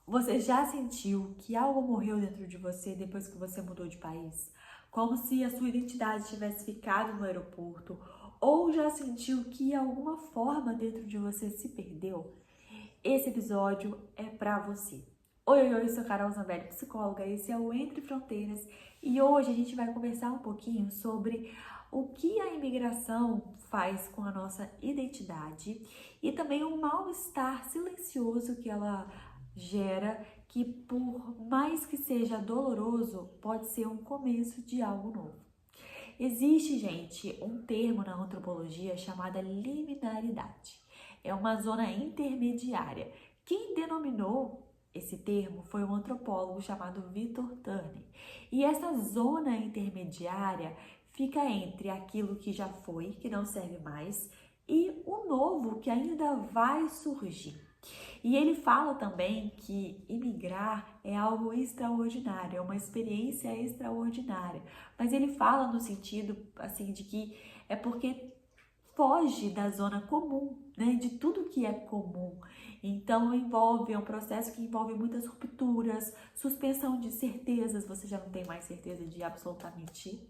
Você já sentiu que algo morreu dentro de você depois que você mudou de país? Como se a sua identidade tivesse ficado no aeroporto? Ou já sentiu que alguma forma dentro de você se perdeu? Esse episódio é pra você. Oi, oi, oi, sou Carol Zambelli, psicóloga, esse é o Entre Fronteiras e hoje a gente vai conversar um pouquinho sobre o que a imigração faz com a nossa identidade e também o mal-estar silencioso que ela gera, que por mais que seja doloroso, pode ser um começo de algo novo. Existe, gente, um termo na antropologia chamado liminaridade. É uma zona intermediária. Quem denominou esse termo foi um antropólogo chamado Victor Turner. E essa zona intermediária fica entre aquilo que já foi, que não serve mais, e o novo que ainda vai surgir. E ele fala também que imigrar é algo extraordinário, é uma experiência extraordinária. Mas ele fala no sentido assim de que é porque foge da zona comum, né, de tudo que é comum. Então é um processo que envolve muitas rupturas, suspensão de certezas, você já não tem mais certeza de absolutamente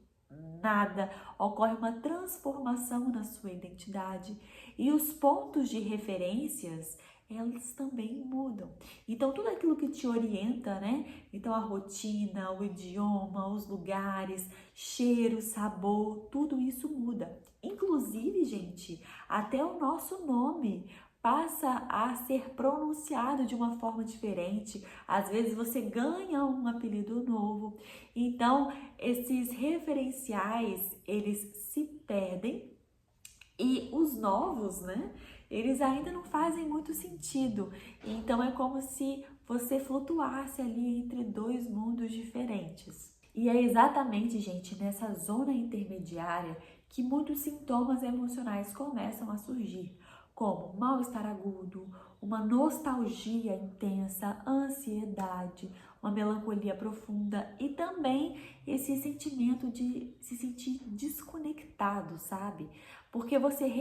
nada, ocorre uma transformação na sua identidade e os pontos de referências elas também mudam. Então, tudo aquilo que te orienta, né? Então, a rotina, o idioma, os lugares, cheiro, sabor, tudo isso muda. Inclusive, gente, até o nosso nome passa a ser pronunciado de uma forma diferente. Às vezes você ganha um apelido novo. Então, esses referenciais, eles se perdem e os novos, né? Eles ainda não fazem muito sentido. Então é como se você flutuasse ali entre dois mundos diferentes. E é exatamente, gente, nessa zona intermediária que muitos sintomas emocionais começam a surgir, como mal-estar agudo, uma nostalgia intensa, ansiedade, uma melancolia profunda e também esse sentimento de se sentir desconectado, sabe? Porque você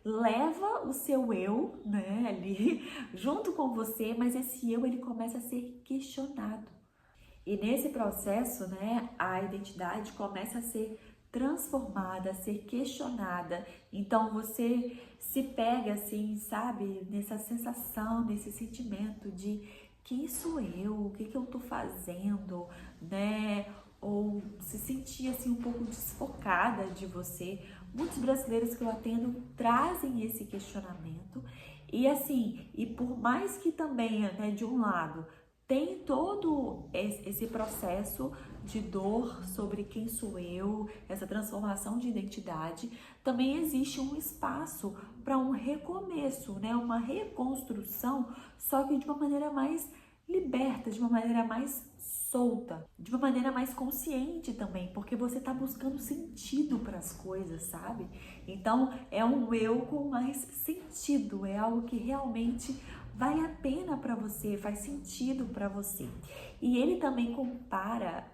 leva o seu eu, né, ali junto com você, mas esse eu ele começa a ser questionado. E nesse processo, né, a identidade começa a ser transformada, a ser questionada. Então você se pega assim, sabe, nessa sensação, nesse sentimento de quem sou eu, o que que eu tô fazendo, né? Ou se sentir assim um pouco desfocada de você. Muitos brasileiros que eu atendo trazem esse questionamento e assim, e por mais que também, né, de um lado tem todo esse processo de dor sobre quem sou eu, essa transformação de identidade, também existe um espaço para um recomeço, né? Uma reconstrução, só que de uma maneira mais liberta, de uma maneira mais solta, de uma maneira mais consciente também, porque você está buscando sentido para as coisas, sabe? Então é um eu com mais sentido, é algo que realmente vale a pena para você, faz sentido para você. E ele também compara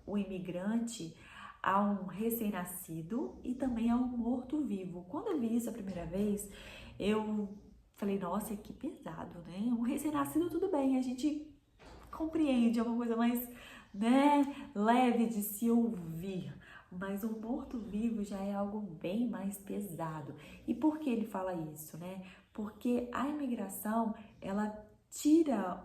o imigrante a um recém-nascido e também a um morto-vivo. Quando eu vi isso a primeira vez, eu falei, nossa, que pesado, né? Um recém-nascido tudo bem, a gente compreende, é uma coisa mais, né, leve de se ouvir. Mas o morto-vivo já é algo bem mais pesado. E por que ele fala isso, né? Porque a imigração, ela tira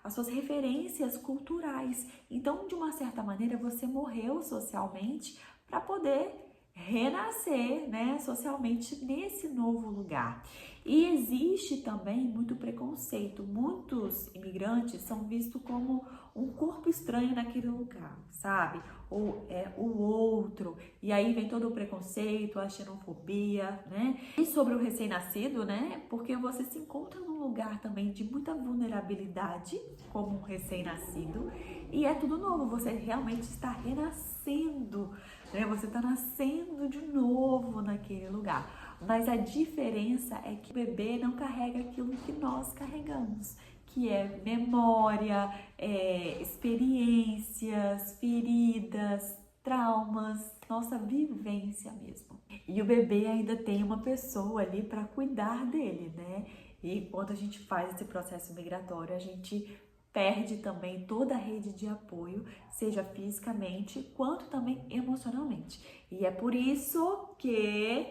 as suas referências culturais. Então, de uma certa maneira, você morreu socialmente para poder renascer, né, socialmente nesse novo lugar. E existe também muito preconceito. Muitos imigrantes são vistos como um corpo estranho naquele lugar, sabe? Ou é o outro. E aí vem todo o preconceito, a xenofobia, né? E sobre o recém-nascido, né? Porque você se encontra num lugar também de muita vulnerabilidade, como um recém-nascido, e é tudo novo, você realmente está renascendo, né? Você está nascendo de novo naquele lugar. Mas a diferença é que o bebê não carrega aquilo que nós carregamos, que é memória, experiências, feridas, traumas, nossa vivência mesmo. E o bebê ainda tem uma pessoa ali para cuidar dele, né? E enquanto a gente faz esse processo migratório, a gente perde também toda a rede de apoio, seja fisicamente quanto também emocionalmente. E é por isso que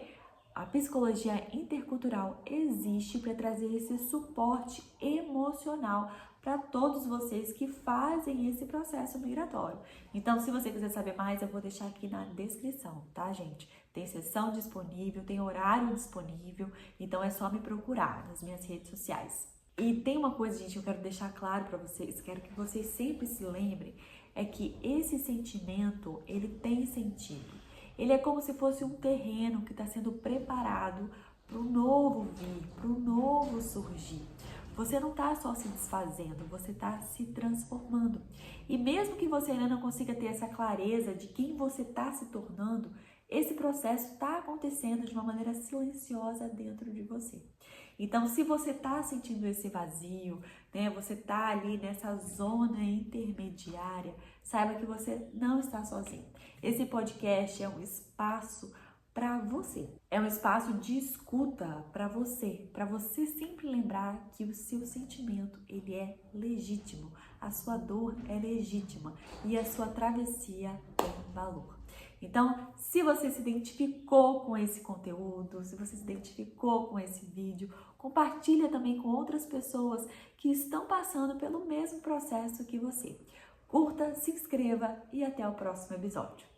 a psicologia intercultural existe para trazer esse suporte emocional para todos vocês que fazem esse processo migratório. Então, se você quiser saber mais, eu vou deixar aqui na descrição, tá, gente? Tem sessão disponível, tem horário disponível, então é só me procurar nas minhas redes sociais. E tem uma coisa, gente, que eu quero deixar claro para vocês, quero que vocês sempre se lembrem, é que esse sentimento, ele tem sentido. Ele é como se fosse um terreno que está sendo preparado para o novo vir, para o novo surgir. Você não está só se desfazendo, você está se transformando. E mesmo que você ainda não consiga ter essa clareza de quem você está se tornando, esse processo está acontecendo de uma maneira silenciosa dentro de você. Então, se você está sentindo esse vazio, né, você está ali nessa zona intermediária, saiba que você não está sozinho. Esse podcast é um espaço para você. É um espaço de escuta para você sempre lembrar que o seu sentimento, ele é legítimo, a sua dor é legítima e a sua travessia tem valor. Então, se você se identificou com esse conteúdo, se você se identificou com esse vídeo, compartilha também com outras pessoas que estão passando pelo mesmo processo que você. Curta, se inscreva e até o próximo episódio.